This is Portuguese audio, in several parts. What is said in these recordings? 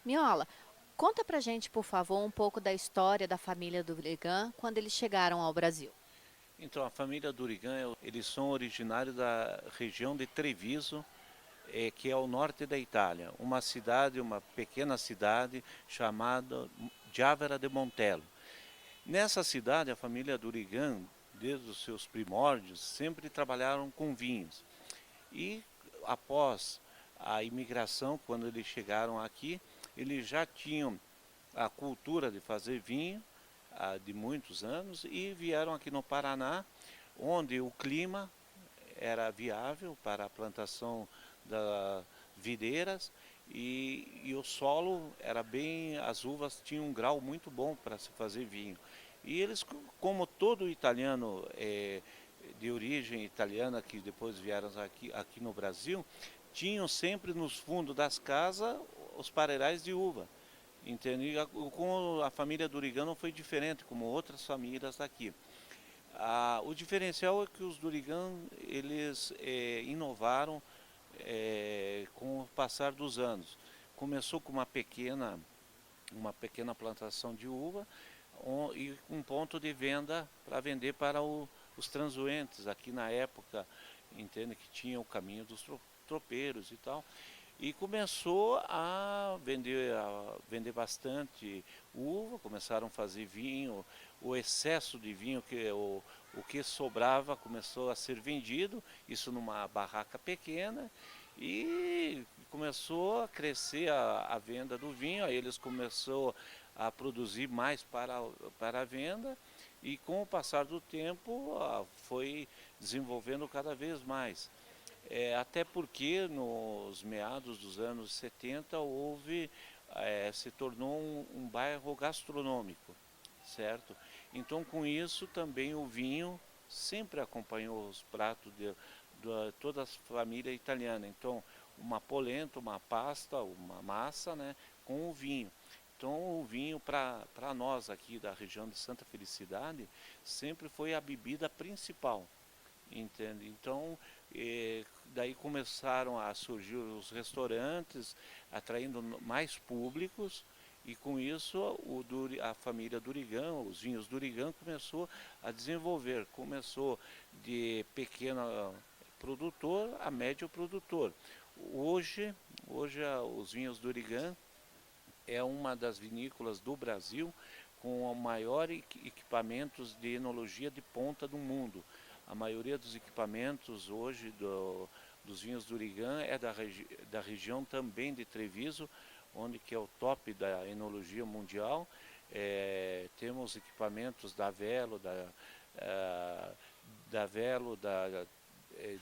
Miola, conta pra gente, por favor, um pouco da história da família Durigan quando eles chegaram ao Brasil. Então, a família Durigan, eles são originários da região de Treviso, que é ao norte da Itália. Uma cidade, uma pequena cidade chamada Giavera de Montello. Nessa cidade, a família Durigan, desde os seus primórdios, sempre trabalharam com vinhos. E após a imigração, quando eles chegaram aqui, eles já tinham a cultura de fazer vinho de muitos anos e vieram aqui no Paraná, onde o clima era viável para a plantação das videiras e o solo era bem, as uvas tinham um grau muito bom para se fazer vinho. E eles, como todo italiano de origem italiana que depois vieram aqui no Brasil, tinham sempre nos fundos das casas os pareirais de uva. Entende? Com a família Durigan não foi diferente, como outras famílias daqui. O diferencial é que os Durigan eles inovaram com o passar dos anos. Começou com uma pequena plantação de uva e um ponto de venda para vender para os transuentes. Aqui na época, entende que tinha o caminho dos tropeiros e tal. E começou a vender bastante uva, começaram a fazer vinho, o excesso de vinho, o que sobrava começou a ser vendido, isso numa barraca pequena, e começou a crescer a venda do vinho, aí eles começaram a produzir mais para a venda, e com o passar do tempo foi desenvolvendo cada vez mais. Até porque nos meados dos anos 70 se tornou um bairro gastronômico, certo? Então com isso também o vinho sempre acompanhou os pratos de toda a família italiana. Então uma polenta, uma pasta, uma massa, né, com o vinho. Então o vinho para nós aqui da região de Santa Felicidade sempre foi a bebida principal. Entende? Então, daí começaram a surgir os restaurantes, atraindo mais públicos, e com isso a família Durigan, os vinhos Durigan, começou a desenvolver. Começou de pequeno produtor a médio produtor. Hoje, os vinhos Durigan é uma das vinícolas do Brasil com o maior equipamentos de enologia de ponta do mundo. A maioria dos equipamentos hoje dos vinhos do Urigan é da região também de Treviso, onde que é o top da enologia mundial. Temos equipamentos da Velo,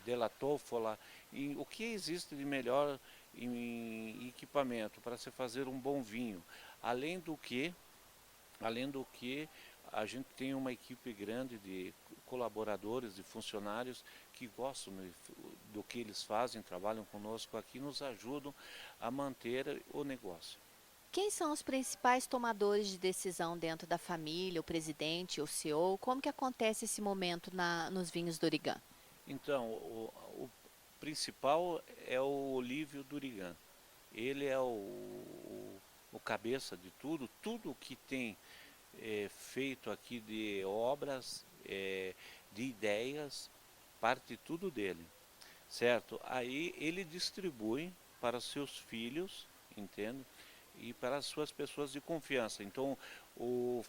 Della Toffola, e o que existe de melhor em equipamento para se fazer um bom vinho. Além do que, além do que a gente tem uma equipe grande de colaboradores, de funcionários que gostam do que eles fazem, trabalham conosco aqui, nos ajudam a manter o negócio. Quem são os principais tomadores de decisão dentro da família, o presidente, o CEO? Como que acontece esse momento nos vinhos Durigan? Então, o principal é o Olívio Durigan. Ele é o cabeça de tudo, tudo que tem feito aqui de obras, de ideias, parte tudo dele, certo? Aí ele distribui para os seus filhos, entende? E para as suas pessoas de confiança. Então, o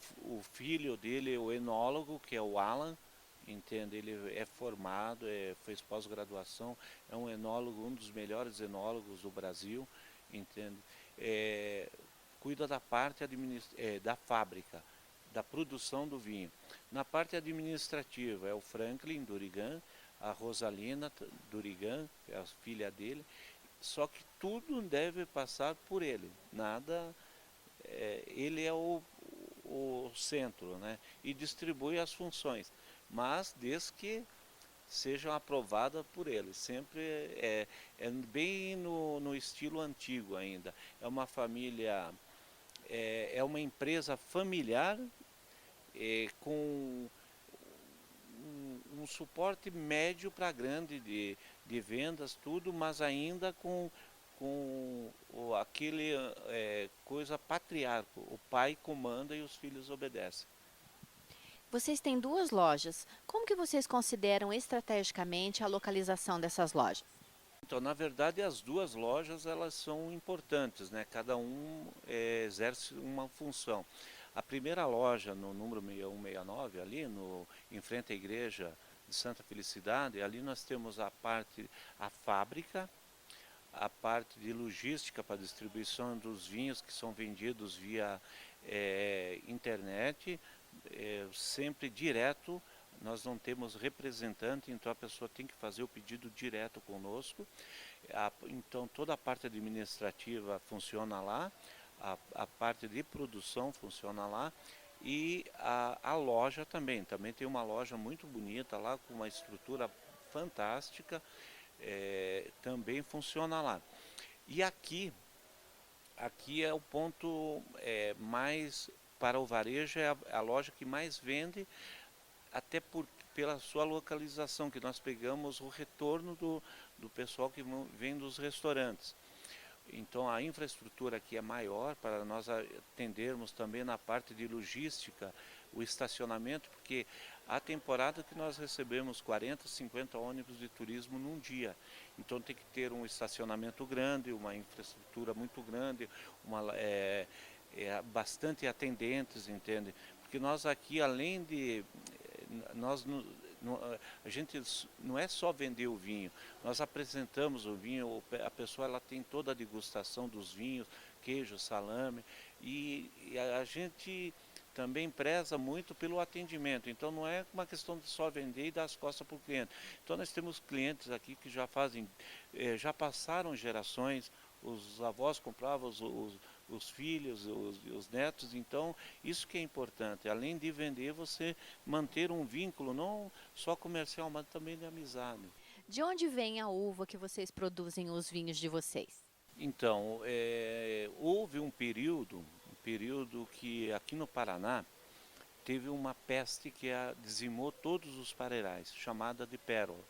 filho dele, o enólogo, que é o Alan, entende? Ele é formado, fez pós-graduação, é um enólogo, um dos melhores enólogos do Brasil, entende? É, cuida da parte da fábrica, da produção do vinho. Na parte administrativa é o Franklin Durigan, a Rosalina Durigan, que é a filha dele, só que tudo deve passar por ele, nada, ele é o centro, né? E distribui as funções, mas desde que sejam aprovadas por ele, sempre é bem no estilo antigo ainda, é uma família, é uma empresa familiar com um suporte médio para grande de vendas, tudo, mas ainda com aquele coisa patriarcal, o pai comanda e os filhos obedecem. Vocês têm 2 lojas. Como que vocês consideram estrategicamente a localização dessas lojas? Então, na verdade, as duas lojas elas são importantes, né? Cada um exerce uma função. A primeira loja, no número 6169, ali em frente à igreja de Santa Felicidade, ali nós temos a fábrica, a parte de logística para distribuição dos vinhos que são vendidos via internet, sempre direto. Nós não temos representante, então a pessoa tem que fazer o pedido direto conosco. Então toda a parte administrativa funciona lá, a parte de produção funciona lá e a loja também tem uma loja muito bonita lá, com uma estrutura fantástica, também funciona lá. E aqui é o ponto mais, para o varejo, é a loja que mais vende, até pela sua localização, que nós pegamos o retorno do pessoal que vem dos restaurantes. Então a infraestrutura aqui é maior para nós atendermos também na parte de logística, o estacionamento, porque há temporada que nós recebemos 40, 50 ônibus de turismo num dia. Então tem que ter um estacionamento grande, uma infraestrutura muito grande, bastante atendentes, entende? Porque nós aqui, além de nós a gente não é só vender o vinho, nós apresentamos o vinho, a pessoa ela tem toda a degustação dos vinhos, queijo, salame, e a gente também preza muito pelo atendimento. Então não é uma questão de só vender e dar as costas para o cliente. Então nós temos clientes aqui que já já passaram gerações, os avós compravam os filhos, os netos. Então isso que é importante, além de vender, você manter um vínculo não só comercial, mas também de amizade. De onde vem a uva que vocês produzem os vinhos de vocês? Então, houve um período que aqui no Paraná teve uma peste que dizimou todos os pareirais, chamada de pérola.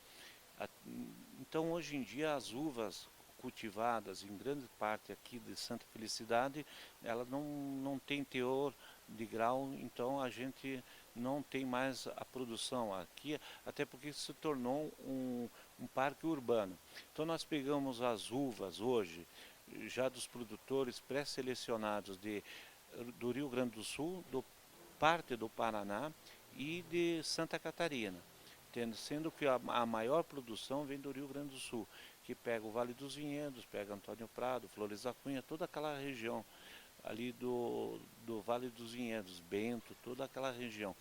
Então, hoje em dia, as uvas cultivadas em grande parte aqui de Santa Felicidade, ela não tem teor de grau, então a gente não tem mais a produção aqui, até porque se tornou um parque urbano. Então nós pegamos as uvas hoje, já dos produtores pré-selecionados do Rio Grande do Sul, parte do Paraná e de Santa Catarina, sendo que a maior produção vem do Rio Grande do Sul, que pega o Vale dos Vinhedos, pega Antônio Prado, Flores da Cunha, toda aquela região ali do Vale dos Vinhedos, Bento, toda aquela região.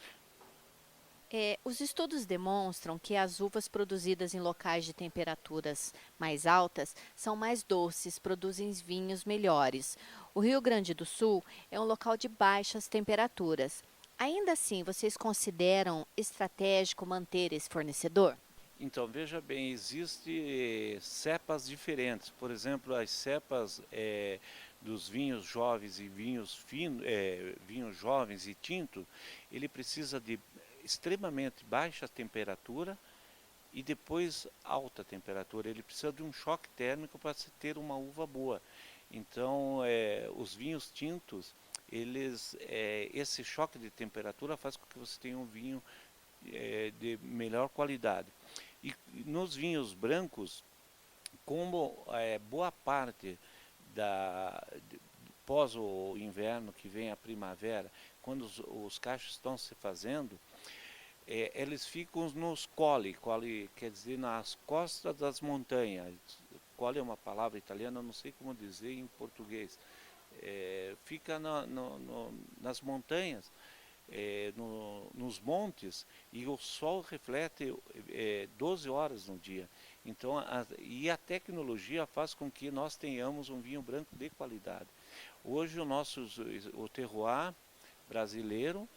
Os estudos demonstram que as uvas produzidas em locais de temperaturas mais altas são mais doces, produzem vinhos melhores. O Rio Grande do Sul é um local de baixas temperaturas. Ainda assim, vocês consideram estratégico manter esse fornecedor? Então, veja bem, existem cepas diferentes. Por exemplo, as cepas dos vinhos jovens e vinhos finos, vinhos jovens e tinto, ele precisa de extremamente baixa temperatura e depois alta temperatura. Ele precisa de um choque térmico para se ter uma uva boa. Então, os vinhos tintos, esse choque de temperatura faz com que você tenha um vinho de melhor qualidade. E nos vinhos brancos, como boa parte pós o inverno, que vem a primavera, quando os cachos estão se fazendo, eles ficam nos coli quer dizer nas costas das montanhas. Coli é uma palavra italiana, eu não sei como dizer em português. Fica nas montanhas, nos montes, e o sol reflete 12 horas no dia. Então, e a tecnologia faz com que nós tenhamos um vinho branco de qualidade. Hoje o terroir brasileiro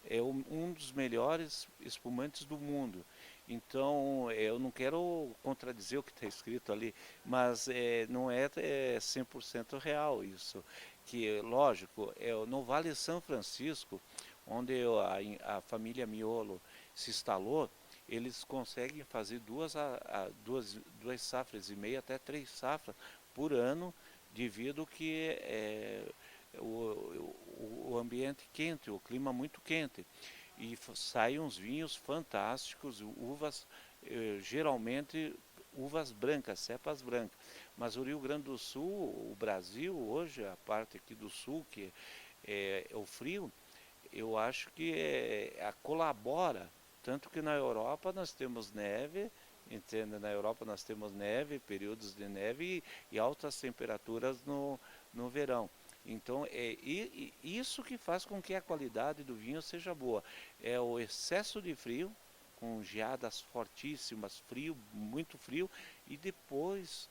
é um dos melhores espumantes do mundo. Então, eu não quero contradizer o que está escrito ali, mas não é 100% real isso. Que, lógico, no Vale São Francisco, onde a família Miolo se instalou, eles conseguem fazer duas safras e meia, até 3 safras, por ano, devido que o ambiente quente, o clima muito quente. E saem uns vinhos fantásticos, uvas, geralmente uvas brancas, cepas brancas. Mas o Rio Grande do Sul, o Brasil hoje, a parte aqui do sul, que é o frio, eu acho que colabora, tanto que na Europa nós temos neve, entende? Na Europa nós temos neve, períodos de neve e altas temperaturas no verão. Então isso que faz com que a qualidade do vinho seja boa. É o excesso de frio, com geadas fortíssimas, frio, muito frio, e depois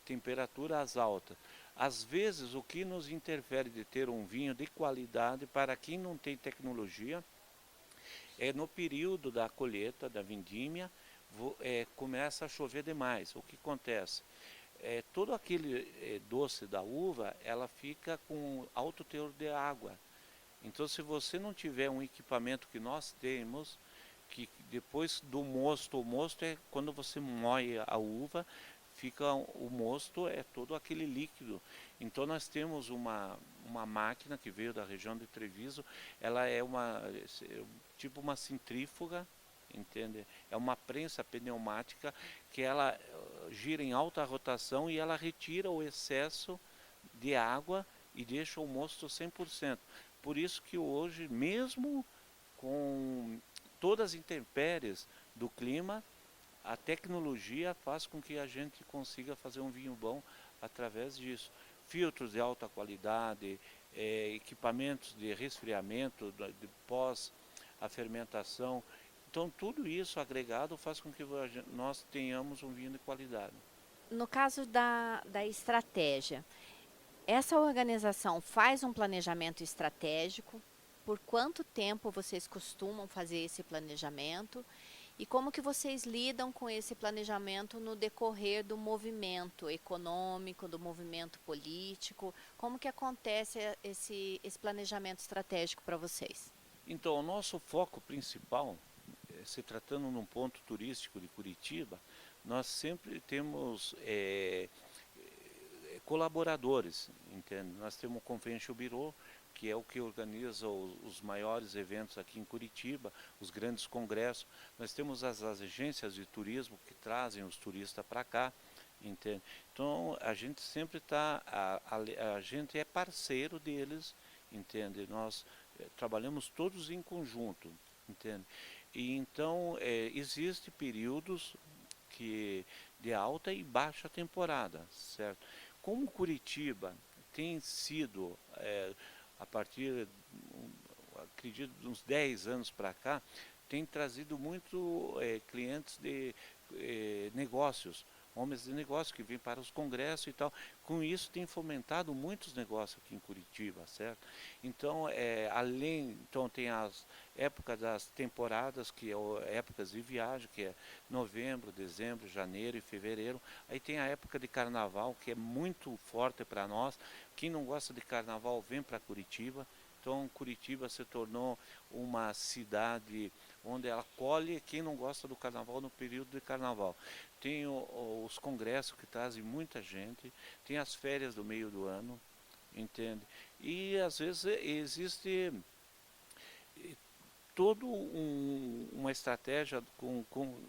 temperaturas altas. Às vezes, o que nos interfere de ter um vinho de qualidade, para quem não tem tecnologia, é no período da colheita, da vendimia, começa a chover demais. O que acontece? Todo aquele doce da uva, ela fica com alto teor de água. Então, se você não tiver um equipamento que nós temos, que depois do mosto, o mosto é quando você moe a uva, fica o mosto é todo aquele líquido. Então nós temos uma máquina que veio da região de Treviso, ela é tipo uma centrífuga, entende? É uma prensa pneumática que ela gira em alta rotação e ela retira o excesso de água e deixa o mosto 100%. Por isso que hoje, mesmo com todas as intempéries do clima, a tecnologia faz com que a gente consiga fazer um vinho bom através disso. Filtros de alta qualidade, equipamentos de resfriamento, de pós a fermentação. Então tudo isso agregado faz com que nós tenhamos um vinho de qualidade. No caso da estratégia, essa organização faz um planejamento estratégico? Por quanto tempo vocês costumam fazer esse planejamento? E como que vocês lidam com esse planejamento no decorrer do movimento econômico, do movimento político? Como que acontece esse planejamento estratégico para vocês? Então, o nosso foco principal, se tratando num ponto turístico de Curitiba, nós sempre temos colaboradores, entende? Nós temos o Convention Bureau, que é o que organiza os maiores eventos aqui em Curitiba, os grandes congressos. Nós temos as agências de turismo que trazem os turistas para cá, entende? Então a gente sempre está, a gente é parceiro deles, entende? Nós trabalhamos todos em conjunto, entende? E então existe períodos de alta e baixa temporada, certo? Como Curitiba tem sido, a partir, acredito, de uns 10 anos para cá, tem trazido muito clientes de negócios, homens de negócio que vêm para os congressos e tal. Com isso tem fomentado muitos negócios aqui em Curitiba, certo? Então, então tem as épocas das temporadas, que é épocas de viagem, que é novembro, dezembro, janeiro e fevereiro. Aí tem a época de carnaval, que é muito forte para nós. Quem não gosta de carnaval vem para Curitiba. Então Curitiba se tornou uma cidade onde ela acolhe quem não gosta do carnaval no período de carnaval. Tem os congressos que trazem muita gente, tem as férias do meio do ano, entende? E às vezes existe toda uma estratégia,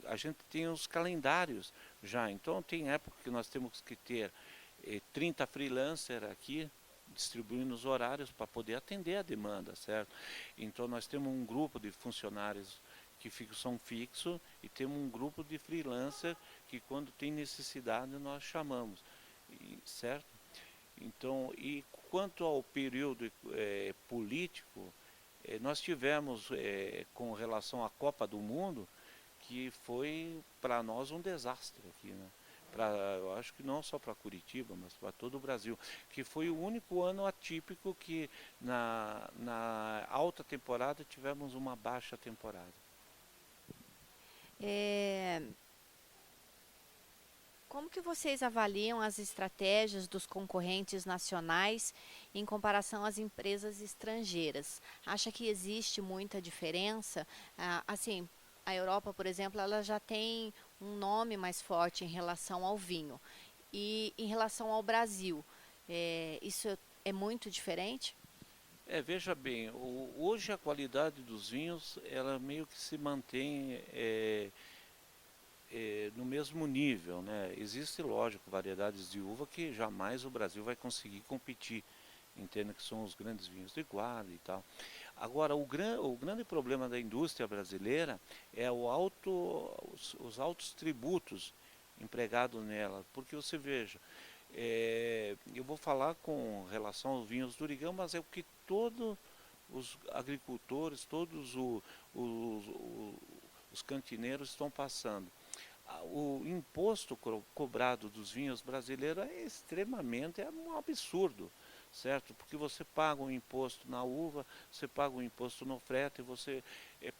a gente tem os calendários já, então tem época que nós temos que ter 30 freelancers aqui, distribuindo os horários para poder atender a demanda, certo? Então nós temos um grupo de funcionários que são fixos e temos um grupo de freelancers que quando tem necessidade nós chamamos, certo? Então, e quanto ao período político, nós tivemos com relação à Copa do Mundo, que foi para nós um desastre aqui, né? Eu acho que não só para Curitiba, mas para todo o Brasil, que foi o único ano atípico que na alta temporada tivemos uma baixa temporada. É, Como que vocês avaliam as estratégias dos concorrentes nacionais em comparação às empresas estrangeiras? Acha que existe muita diferença? Assim, a Europa, por exemplo, ela já tem um nome mais forte em relação ao vinho. E em relação ao Brasil, isso é muito diferente? Veja bem, hoje a qualidade dos vinhos, ela meio que se mantém no mesmo nível, né? Existe, lógico, variedades de uva que jamais o Brasil vai conseguir competir, entenda que são os grandes vinhos de guarda e tal. Agora, o grande problema da indústria brasileira é os altos tributos empregados nela, porque você veja, eu vou falar com relação aos vinhos do Urigão, mas é o que todos os agricultores, todos os cantineiros estão passando. O imposto cobrado dos vinhos brasileiros é extremamente, é um absurdo, certo? Porque você paga um imposto na uva, você paga um imposto no frete, você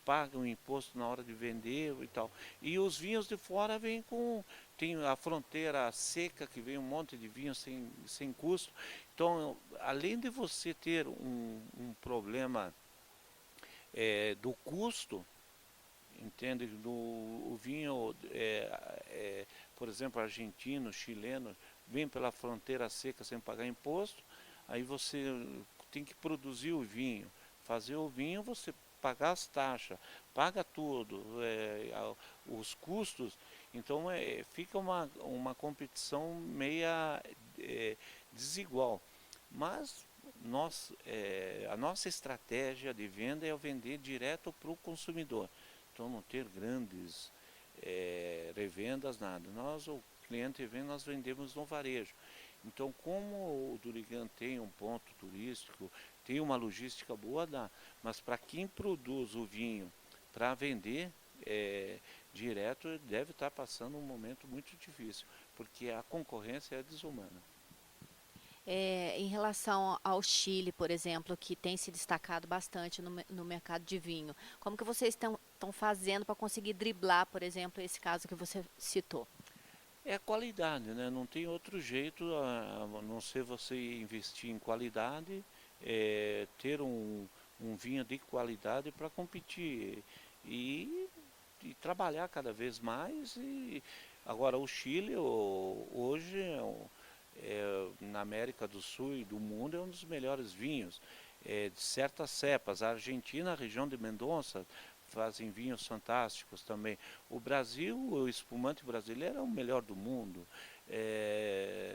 paga um imposto na hora de vender e tal. E os vinhos de fora vêm tem a fronteira seca, que vem um monte de vinho sem custo. Então, além de você ter problema do custo, entende? O vinho, por exemplo, argentino, chileno, vem pela fronteira seca sem pagar imposto, aí você tem que produzir o vinho, fazer o vinho, você pagar as taxas, paga tudo, os custos, então fica uma competição meia desigual. Mas a nossa estratégia de venda é vender direto para o consumidor. Então não ter grandes revendas, nada. O cliente vem, nós vendemos no varejo. Então, como o Durigan tem um ponto turístico, tem uma logística boa, dá. Mas para quem produz o vinho para vender direto, deve estar passando um momento muito difícil, porque a concorrência é desumana. Em relação ao Chile, por exemplo, que tem se destacado bastante no mercado de vinho, como que vocês estão fazendo para conseguir driblar, por exemplo, esse caso que você citou? É a qualidade, né? Não tem outro jeito a não ser você investir em qualidade, ter um vinho de qualidade para competir e, e trabalhar cada vez mais. Agora o Chile hoje na América do Sul e do mundo é um dos melhores vinhos de certas cepas. A Argentina, a região de Mendoza, fazem vinhos fantásticos também. O Brasil, o espumante brasileiro é o melhor do mundo,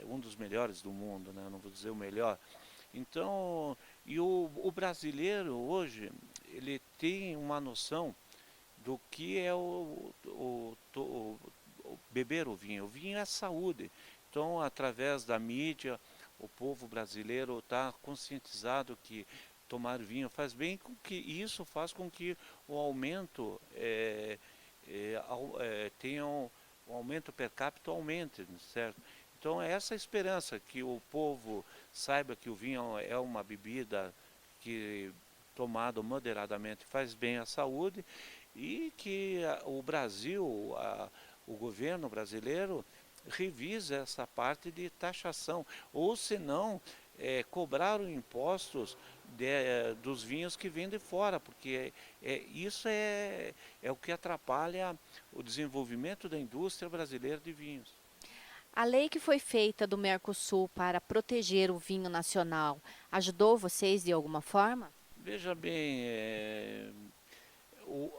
um dos melhores do mundo, né? Não vou dizer o melhor. Então, o brasileiro hoje, ele tem uma noção do que é beber o vinho. O vinho é saúde. Então, através da mídia, o povo brasileiro está conscientizado que tomar vinho faz bem, e isso faz com que o aumento tenha o aumento per capita aumente, certo? Então é essa a esperança, que o povo saiba que o vinho é uma bebida que tomado moderadamente faz bem à saúde e que o Brasil, o governo brasileiro revise essa parte de taxação, ou se não, cobrar os impostos dos vinhos que vêm de fora, porque isso é o que atrapalha o desenvolvimento da indústria brasileira de vinhos. A lei que foi feita do Mercosul para proteger o vinho nacional ajudou vocês de alguma forma? Veja bem,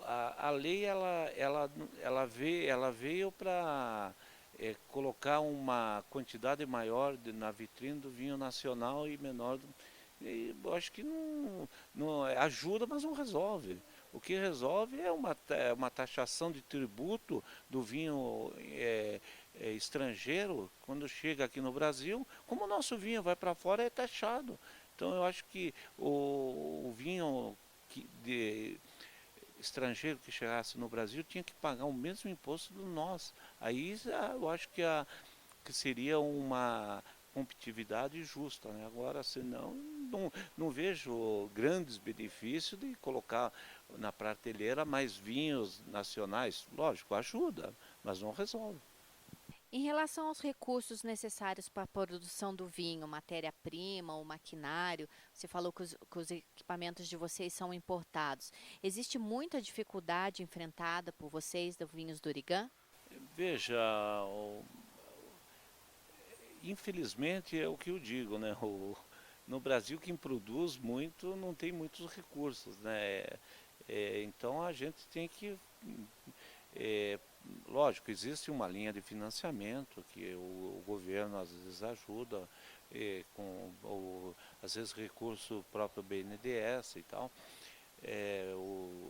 a lei ela veio para colocar uma quantidade maior na vitrine do vinho nacional e menor. E eu acho que não ajuda, mas não resolve. O que resolve é uma taxação de tributo do vinho estrangeiro quando chega aqui no Brasil. Como o nosso vinho vai para fora, é taxado. Então eu acho que o vinho estrangeiro que chegasse no Brasil tinha que pagar o mesmo imposto do nosso. Aí eu acho que seria uma competitividade justa, né? Agora, senão, não vejo grandes benefícios de colocar na prateleira mais vinhos nacionais. Lógico, ajuda, mas não resolve. Em relação aos recursos necessários para a produção do vinho, matéria-prima, o maquinário, você falou que os equipamentos de vocês são importados. Existe muita dificuldade enfrentada por vocês da Vinhos do Origã? Veja, infelizmente é o que eu digo, né? No Brasil quem produz muito não tem muitos recursos, né? Então a gente tem que, é, lógico, existe uma linha de financiamento que o governo às vezes ajuda, às vezes recurso próprio BNDES e tal.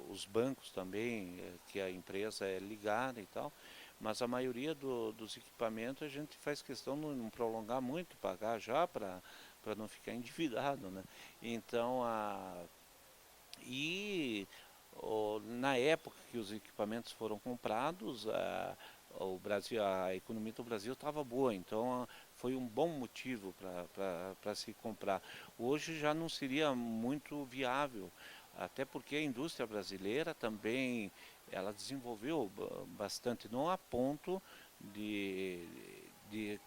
Os bancos também, que a empresa é ligada e tal, mas a maioria dos equipamentos a gente faz questão de não prolongar muito, pagar já para não ficar endividado, né? Então, na época que os equipamentos foram comprados, a economia do Brasil estava boa, então foi um bom motivo para se comprar. Hoje já não seria muito viável, até porque a indústria brasileira também ela desenvolveu bastante, não a ponto de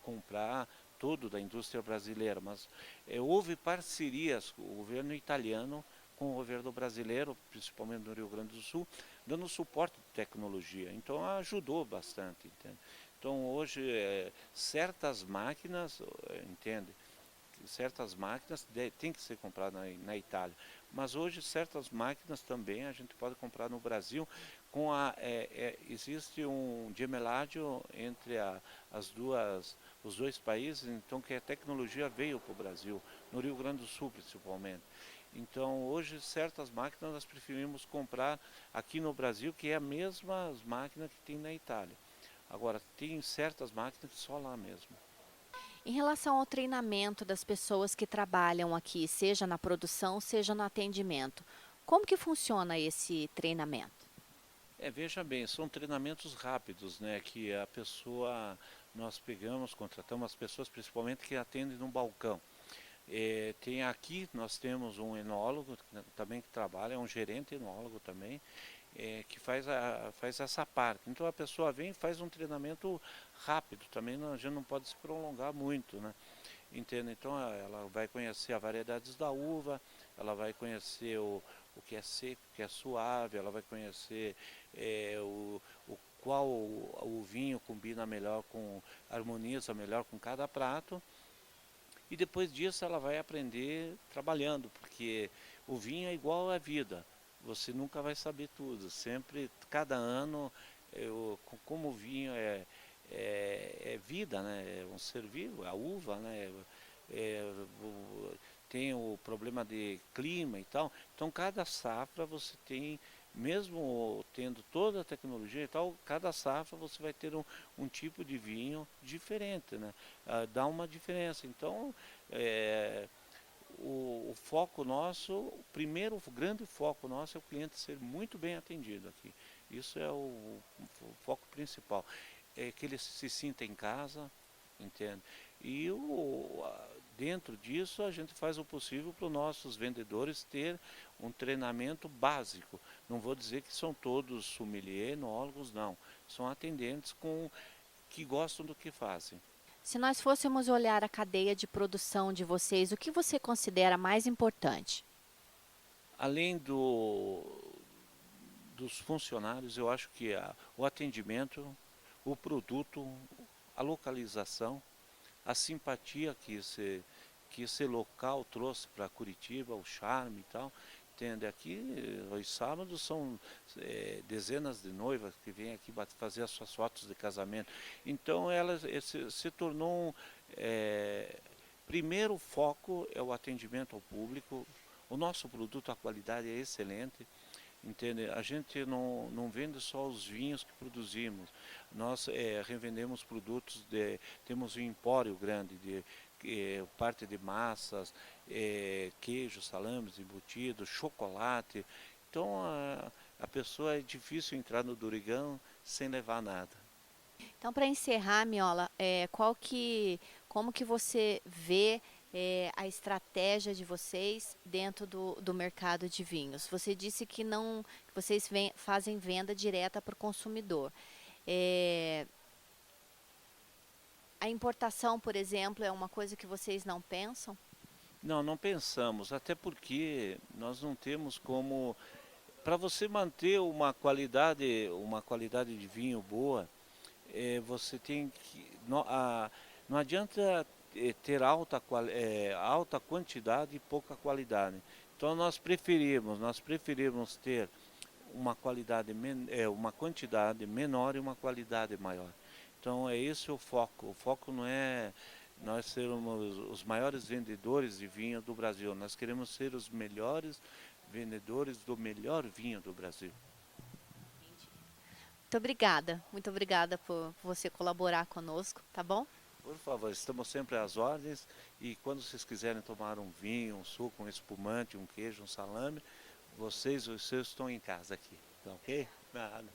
comprar tudo da indústria brasileira, mas houve parcerias com o governo italiano com o governo brasileiro, principalmente no Rio Grande do Sul, dando suporte de tecnologia. Então ajudou bastante, entende? Então hoje certas máquinas, entende? Certas máquinas têm que ser compradas na Itália, mas hoje certas máquinas também a gente pode comprar no Brasil. Existe um gemeládio entre os dois países, então que a tecnologia veio para o Brasil, no Rio Grande do Sul principalmente. Então hoje certas máquinas nós preferimos comprar aqui no Brasil, que é a mesma máquina que tem na Itália. Agora tem certas máquinas só lá mesmo. Em relação ao treinamento das pessoas que trabalham aqui, seja na produção, seja no atendimento, como que funciona esse treinamento? Veja bem, são treinamentos rápidos, né? Que a pessoa, nós pegamos, contratamos as pessoas principalmente que atendem no balcão. Tem aqui, nós temos um enólogo também que trabalha, é um gerente enólogo também, que faz essa parte. Então a pessoa vem e faz um treinamento rápido, também a gente não pode se prolongar muito, né? Entende? Então ela vai conhecer as variedades da uva, ela vai conhecer o que é seco, o que é suave, ela vai conhecer qual o vinho combina melhor harmoniza melhor com cada prato. E depois disso ela vai aprender trabalhando, porque o vinho é igual à vida. Você nunca vai saber tudo. Sempre, cada ano, como o vinho é vida, né? É um ser vivo, a uva, né? É, tem o problema de clima e tal. Então cada safra você tem, mesmo tendo toda a tecnologia e tal, cada safra você vai ter um tipo de vinho diferente, né? Dá uma diferença. Então o foco nosso, o primeiro grande foco nosso é o cliente ser muito bem atendido aqui. Isso é o foco principal. É que ele se sinta em casa, entende? E dentro disso a gente faz o possível para os nossos vendedores ter um treinamento básico. Não vou dizer que são todos sommelier, enólogos, não. São atendentes que gostam do que fazem. Se nós fôssemos olhar a cadeia de produção de vocês, o que você considera mais importante? Além dos funcionários, eu acho que o atendimento, o produto, a localização, a simpatia que esse local trouxe para Curitiba, o charme e tal. Entende? Aqui, os sábados são dezenas de noivas que vêm aqui fazer as suas fotos de casamento. Então, se tornou primeiro foco é o atendimento ao público. O nosso produto, a qualidade é excelente. Entende? A gente não vende só os vinhos que produzimos, nós revendemos produtos, temos um empório grande de parte de massas, queijo, salames, embutidos, chocolate. Então a pessoa é difícil entrar no Durigão sem levar nada. Então, para encerrar, Miola, como que você vê a estratégia de vocês dentro do mercado de vinhos? Você disse que não, que vocês fazem venda direta para o consumidor. Eh, a importação, por exemplo, é uma coisa que vocês não pensam? Não, não pensamos, até porque nós não temos como. Para você manter uma qualidade de vinho boa, você tem que. Não adianta ter alta quantidade e pouca qualidade. Então nós preferimos ter uma quantidade menor e uma qualidade maior. Então é esse o foco. O foco não é nós sermos os maiores vendedores de vinho do Brasil. Nós queremos ser os melhores vendedores do melhor vinho do Brasil. Muito obrigada por você colaborar conosco, tá bom? Por favor, estamos sempre às ordens e quando vocês quiserem tomar um vinho, um suco, um espumante, um queijo, um salame, vocês, os seus, estão em casa aqui, tá ok? Nada.